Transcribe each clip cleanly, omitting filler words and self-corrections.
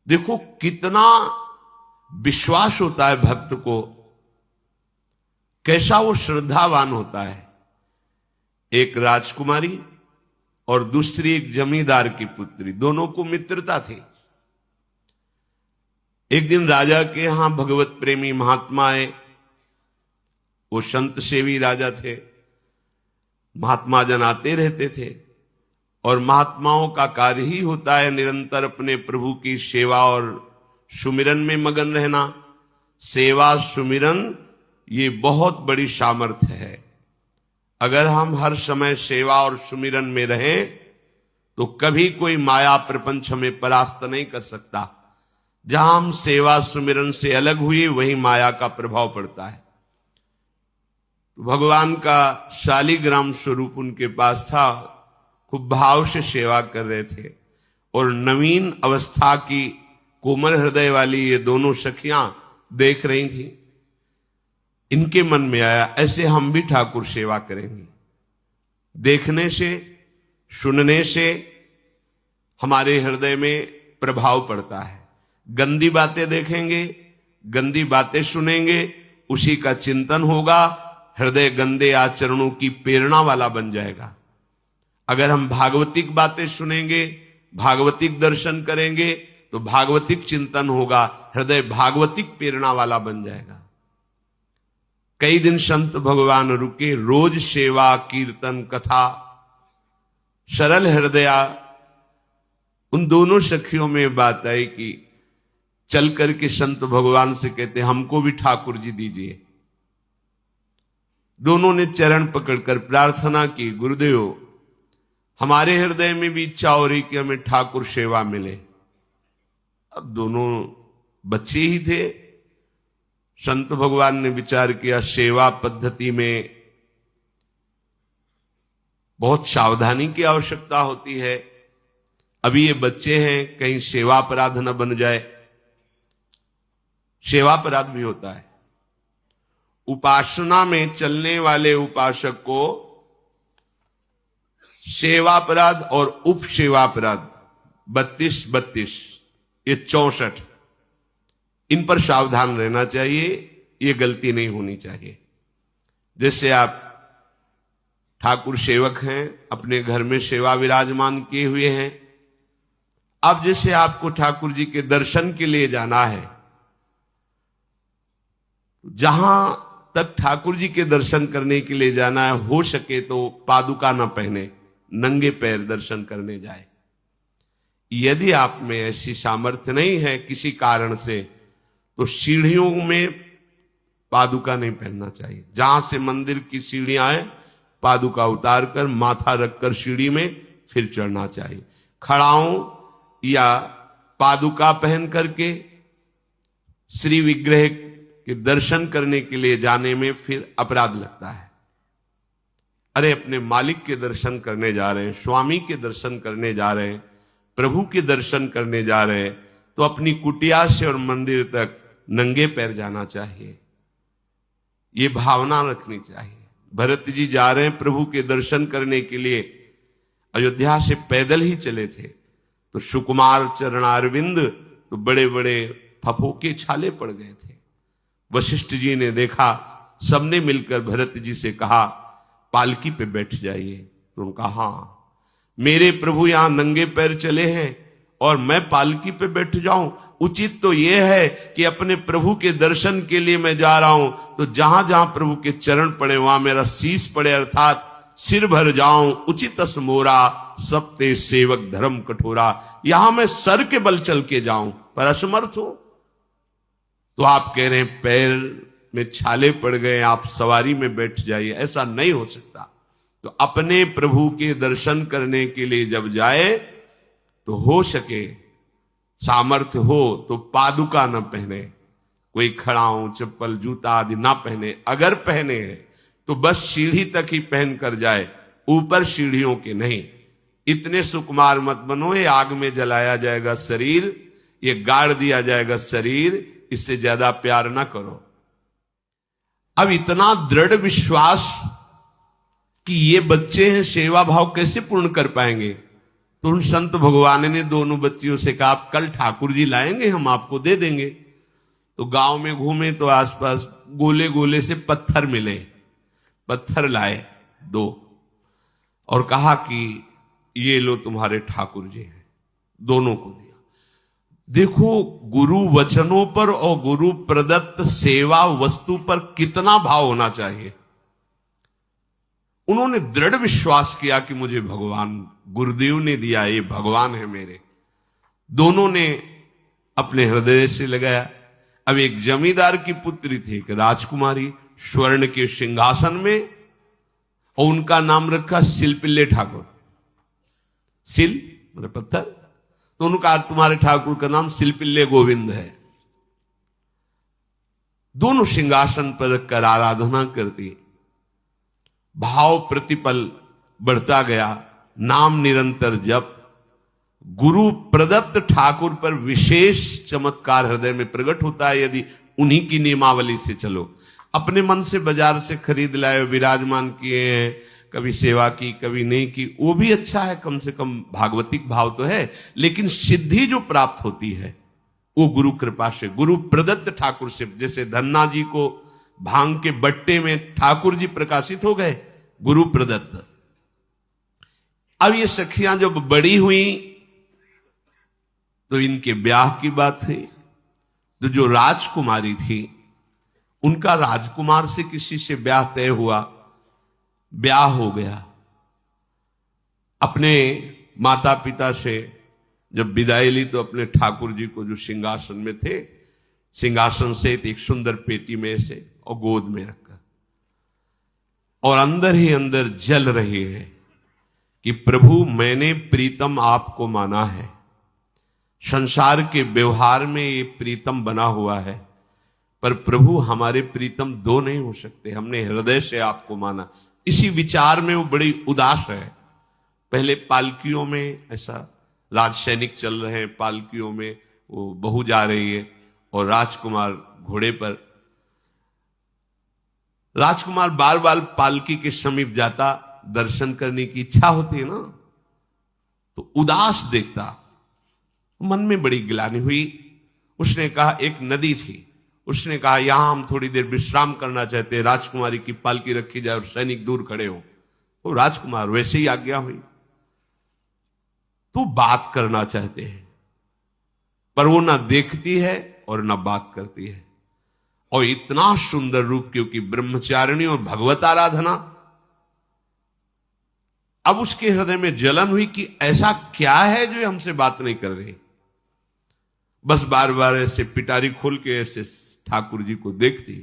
देखो कितना विश्वास होता है भक्त को, कैसा वो श्रद्धावान होता है। एक राजकुमारी और दूसरी एक जमींदार की पुत्री, दोनों को मित्रता थी। एक दिन राजा के यहां भगवत प्रेमी महात्मा आए। वो संत सेवी राजा थे। महात्मा जन आते रहते थे और महात्माओं का कार्य ही होता है निरंतर अपने प्रभु की सेवा और सुमिरन में मगन रहना। सेवा सुमिरन ये बहुत बड़ी सामर्थ्य है। अगर हम हर समय सेवा और सुमिरन में रहें तो कभी कोई माया प्रपंच हमें परास्त नहीं कर सकता। जहां हम सेवा सुमिरन से अलग हुए वहीं माया का प्रभाव पड़ता है। तो भगवान का शालिग्राम स्वरूप उनके पास था। खूब भाव से सेवा कर रहे थे और नवीन अवस्था की कोमल हृदय वाली ये दोनों सखियां देख रही थी। इनके मन में आया ऐसे हम भी ठाकुर सेवा करेंगे। देखने से सुनने से हमारे हृदय में प्रभाव पड़ता है। गंदी बातें देखेंगे, गंदी बातें सुनेंगे, उसी का चिंतन होगा, हृदय गंदे आचरणों की प्रेरणा वाला बन जाएगा। अगर हम भागवतिक बातें सुनेंगे, भागवतिक दर्शन करेंगे तो भागवतिक चिंतन होगा, हृदय भागवतिक प्रेरणा वाला बन जाएगा। कई दिन संत भगवान रुके, रोज सेवा कीर्तन कथा, सरल हृदया। उन दोनों सखियों में बात आई कि चल करके संत भगवान से कहते हमको भी ठाकुर जी दीजिए। दोनों ने चरण पकड़कर प्रार्थना की, गुरुदेव हमारे हृदय में भी इच्छा हो रही कि हमें ठाकुर सेवा मिले। अब दोनों बच्चे ही थे। संत भगवान ने विचार किया सेवा पद्धति में बहुत सावधानी की आवश्यकता होती है। अभी ये बच्चे हैं, कहीं सेवा अपराध न बन जाए। सेवा अपराध भी होता है। उपासना में चलने वाले उपासक को सेवा अपराध और उप सेवा अपराध 32 ये 64, इन पर सावधान रहना चाहिए। ये गलती नहीं होनी चाहिए। जैसे आप ठाकुर सेवक हैं, अपने घर में सेवा विराजमान किए हुए हैं। अब जैसे आपको ठाकुर जी के दर्शन के लिए जाना है, जहां तक ठाकुर जी के दर्शन करने के लिए जाना है, हो सके तो पादुका न पहने, नंगे पैर दर्शन करने जाए। यदि आप में ऐसी सामर्थ्य नहीं है किसी कारण से, तो सीढ़ियों में पादुका नहीं पहनना चाहिए। जहां से मंदिर की सीढ़ियां हैं, पादुका उतार कर माथा रखकर सीढ़ी में फिर चढ़ना चाहिए। खड़ाओं या पादुका पहन करके श्री विग्रह के दर्शन करने के लिए जाने में फिर अपराध लगता है। अरे अपने मालिक के दर्शन करने जा रहे हैं, स्वामी के दर्शन करने जा रहे हैं, प्रभु के दर्शन करने जा रहे हैं, तो अपनी कुटिया से और मंदिर तक नंगे पैर जाना चाहिए। ये भावना रखनी चाहिए। भरत जी जा रहे हैं प्रभु के दर्शन करने के लिए, अयोध्या से पैदल ही चले थे, तो सुकुमार चरणारविंद तो बड़े बड़े फफोके छाले पड़ गए थे। वशिष्ठ जी ने देखा, सबने मिलकर भरत जी से कहा पालकी पे बैठ जाइए। तो उनका हाँ, मेरे प्रभु यहां नंगे पैर चले हैं और मैं पालकी पे बैठ जाऊं? उचित तो यह है कि अपने प्रभु के दर्शन के लिए मैं जा रहा हूं, तो जहां जहां प्रभु के चरण पड़े वहां मेरा शीश पड़े, अर्थात सिर भर जाऊं। उचित मोरा सबते सेवक धर्म कठोरा। यहां मैं सर के बल चल के जाऊं पर असमर्थ हूं। तो आप कह रहे हैं पैर में छाले पड़ गए, आप सवारी में बैठ जाइए। ऐसा नहीं हो सकता। तो अपने प्रभु के दर्शन करने के लिए जब जाए तो हो सके, सामर्थ्य हो तो पादुका न पहने, कोई खड़ाऊं चप्पल जूता आदि ना पहने। अगर पहने हैं तो बस सीढ़ी तक ही पहन कर जाए, ऊपर सीढ़ियों के नहीं। इतने सुकुमार मत बनो, ये आग में जलाया जाएगा शरीर, ये गाड़ दिया जाएगा शरीर, इससे ज्यादा प्यार ना करो। अब इतना दृढ़ विश्वास कि ये बच्चे हैं, सेवा भाव कैसे पूर्ण कर पाएंगे? तो उन संत भगवान ने दोनों बच्चियों से कहा, आप कल ठाकुर जी लाएंगे, हम आपको दे देंगे। तो गांव में घूमे तो आसपास गोले गोले से पत्थर मिले, पत्थर लाए 2 और कहा कि ये लो तुम्हारे ठाकुर जी हैं। दोनों को दिया। देखो गुरु वचनों पर और गुरु प्रदत्त सेवा वस्तु पर कितना भाव होना चाहिए। उन्होंने दृढ़ विश्वास किया कि मुझे भगवान गुरुदेव ने दिया, ये भगवान है मेरे। दोनों ने अपने हृदय से लगाया। अब एक जमींदार की पुत्री थी, एक राजकुमारी, स्वर्ण के सिंहासन में, और उनका नाम रखा सिलपिल्ले ठाकुर। सिल मतलब पत्थर, तो उनका तुम्हारे ठाकुर का नाम सिलपिल्ले गोविंद है। दोनों सिंहासन पर रखकर आराधना करती। भाव प्रतिपल बढ़ता गया, नाम निरंतर जप। गुरु प्रदत्त ठाकुर पर विशेष चमत्कार हृदय में प्रकट होता है यदि उन्हीं की नियमावली से चलो। अपने मन से बाजार से खरीद लाए, विराजमान किए हैं, कभी सेवा की कभी नहीं की, वो भी अच्छा है, कम से कम भागवतिक भाव तो है। लेकिन सिद्धि जो प्राप्त होती है वो गुरु कृपा से, गुरु प्रदत्त ठाकुर से। जैसे धन्ना जी को भांग के बट्टे में ठाकुर जी प्रकाशित हो गए, गुरु प्रदत्त। अब ये सखियां जब बड़ी हुई तो इनके ब्याह की बात हुई। तो जो राजकुमारी थी उनका राजकुमार से किसी से ब्याह तय हुआ, ब्याह हो गया। अपने माता पिता से जब विदाई ली तो अपने ठाकुर जी को जो सिंहासन में थे, सिंहासन से एक सुंदर पेटी में से और गोद में रखकर, और अंदर ही अंदर जल रही है कि प्रभु मैंने प्रीतम आपको माना है, संसार के व्यवहार में ये प्रीतम बना हुआ है, पर प्रभु हमारे प्रीतम 2 नहीं हो सकते, हमने हृदय से आपको माना। इसी विचार में वो बड़ी उदास है। पहले पालकियों में ऐसा राज सैनिक चल रहे हैं, पालकियों में वो बहू जा रही है और राजकुमार घोड़े पर। राजकुमार बार बार पालकी के समीप जाता, दर्शन करने की इच्छा होती है ना, तो उदास देखता। मन में बड़ी गिलानी हुई। उसने कहा, एक नदी थी, उसने कहा यहां हम थोड़ी देर विश्राम करना चाहते हैं, राजकुमारी की पालकी रखी जाए और सैनिक दूर खड़े हो। तो राजकुमार वैसे ही आज्ञा हुई। तो बात करना चाहते हैं, पर वो ना देखती है और ना बात करती है। और इतना सुंदर रूप, क्योंकि ब्रह्मचारिणी और भगवत आराधना। अब उसके हृदय में जलन हुई कि ऐसा क्या है जो हमसे बात नहीं कर रही। बस बार बार ऐसे पिटारी खोल के ऐसे ठाकुर जी को देखती।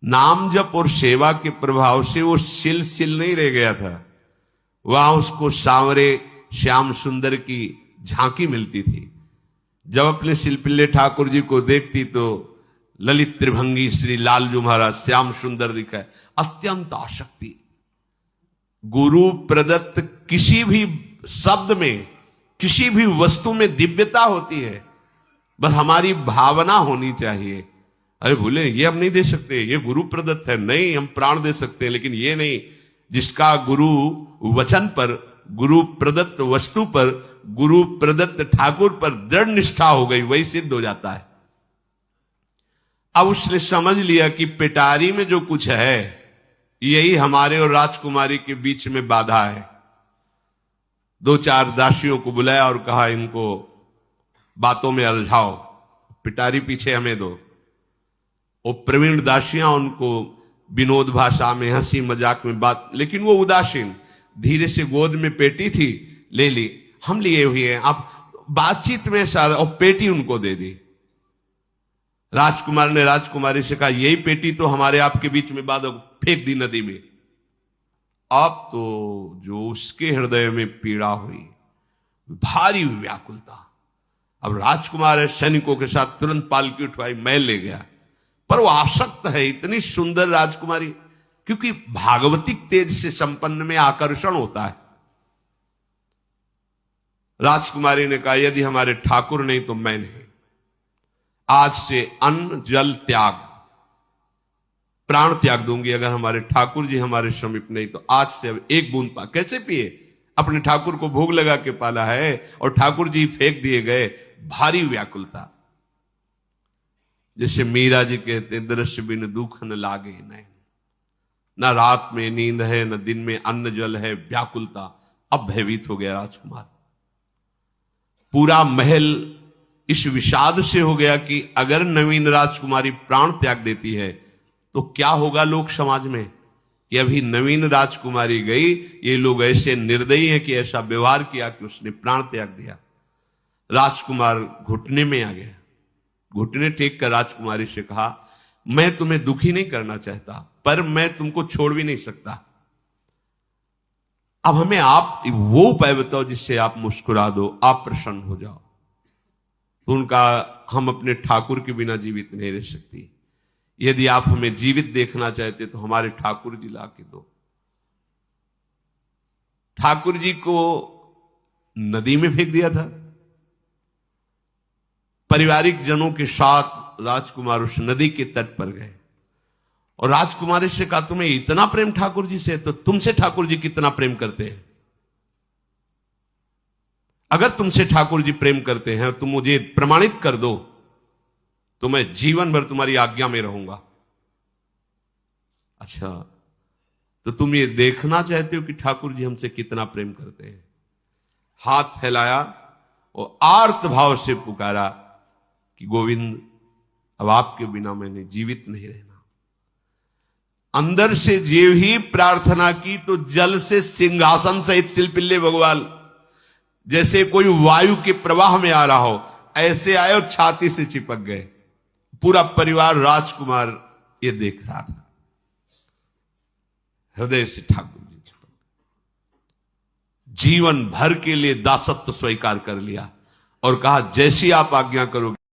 नाम जप और सेवा के प्रभाव से वो सिल नहीं रह गया था, वहां उसको सांवरे श्याम सुंदर की झांकी मिलती थी। जब अपने शिल्पिल्ले ठाकुर जी को देखती तो ललित त्रिभंगी श्री लालजू महाराज श्याम सुंदर दिखाए, अत्यंत आसक्ति। गुरु प्रदत्त किसी भी शब्द में, किसी भी वस्तु में दिव्यता होती है, बस हमारी भावना होनी चाहिए। अरे बोले ये हम नहीं दे सकते, ये गुरु प्रदत्त है। नहीं, हम प्राण दे सकते हैं, लेकिन ये नहीं। जिसका गुरु वचन पर, गुरु प्रदत्त वस्तु पर, गुरु प्रदत्त ठाकुर पर दृढ़ निष्ठा हो गई, वही सिद्ध हो जाता है। अब उसने समझ लिया कि पिटारी में जो कुछ है यही हमारे और राजकुमारी के बीच में बाधा है। 2-4 दासियों को बुलाया और कहा इनको बातों में उलझाओ, पिटारी पीछे हमें दो। वो प्रवीण दासियां उनको विनोद भाषा में, हंसी मजाक में बात, लेकिन वो उदासीन। धीरे से गोद में पेटी थी, ले ली, हम लिए हुए हैं, आप बातचीत में सारा, और पेटी उनको दे दी। राजकुमार ने राजकुमारी से कहा यही पेटी तो हमारे आपके बीच में बात, फेंक दी नदी में। अब तो जो उसके हृदय में पीड़ा हुई, भारी व्याकुलता। अब राजकुमार सैनिकों के साथ तुरंत पालकी उठवाई, मैं ले गया। पर वो आसक्त है, इतनी सुंदर राजकुमारी, क्योंकि भागवतिक तेज से संपन्न में आकर्षण होता है। राजकुमारी ने कहा यदि हमारे ठाकुर नहीं तो मैं नहीं। आज से अन्न जल त्याग, प्राण त्याग दूंगी अगर हमारे ठाकुर जी हमारे समीप नहीं तो। आज से अब एक बूंद कैसे पिए? अपने ठाकुर को भोग लगा के पाला है और ठाकुर जी फेंक दिए गए। भारी व्याकुलता। जैसे मीरा जी कहते, दृश्य बिन दुख न लागे नैन, न रात में नींद है न दिन में अन्न जल है, व्याकुलता। अब भयभीत हो गया राजकुमार। पूरा महल इस विषाद से हो गया कि अगर नवीन राजकुमारी प्राण त्याग देती है तो क्या होगा लोक समाज में, कि अभी नवीन राजकुमारी गई, ये लोग ऐसे निर्दयी हैं कि ऐसा व्यवहार किया कि उसने प्राण त्याग दिया। राजकुमार घुटने में आ गया। घुटने टेक कर राजकुमारी से कहा, मैं तुम्हें दुखी नहीं करना चाहता, पर मैं तुमको छोड़ भी नहीं सकता। अब हमें आप वो उपाय बताओ जिससे आप मुस्कुरा दो, आप प्रसन्न हो जाओ। तो उनका, हम अपने ठाकुर के बिना जीवित नहीं रह सकती। यदि आप हमें जीवित देखना चाहते तो हमारे ठाकुर जी ला के दो। ठाकुर जी को नदी में फेंक दिया था। पारिवारिक जनों के साथ राजकुमार उस नदी के तट पर गए और राजकुमारी से कहा, तुम्हें इतना प्रेम ठाकुर जी से, तो तुमसे ठाकुर जी कितना प्रेम करते हैं? अगर तुमसे ठाकुर जी प्रेम करते हैं तो मुझे प्रमाणित कर दो, तो मैं जीवन भर तुम्हारी आज्ञा में रहूंगा। अच्छा, तो तुम ये देखना चाहते हो कि ठाकुर जी हमसे कितना प्रेम करते हैं? हाथ फैलाया और आर्त भाव से पुकारा कि गोविंद, अब आपके बिना मैंने जीवित नहीं रहना। अंदर से जेव ही प्रार्थना की तो जल से सिंहासन सहित सिलपिल्ले भगवान, जैसे कोई वायु के प्रवाह में आ रहा हो, ऐसे आए और छाती से चिपक गए। पूरा परिवार, राजकुमार ये देख रहा था। हृदय से ठाकुर जी चिपक गए। जीवन भर के लिए दासत्व स्वीकार कर लिया और कहा, जैसी आप आज्ञा करोगे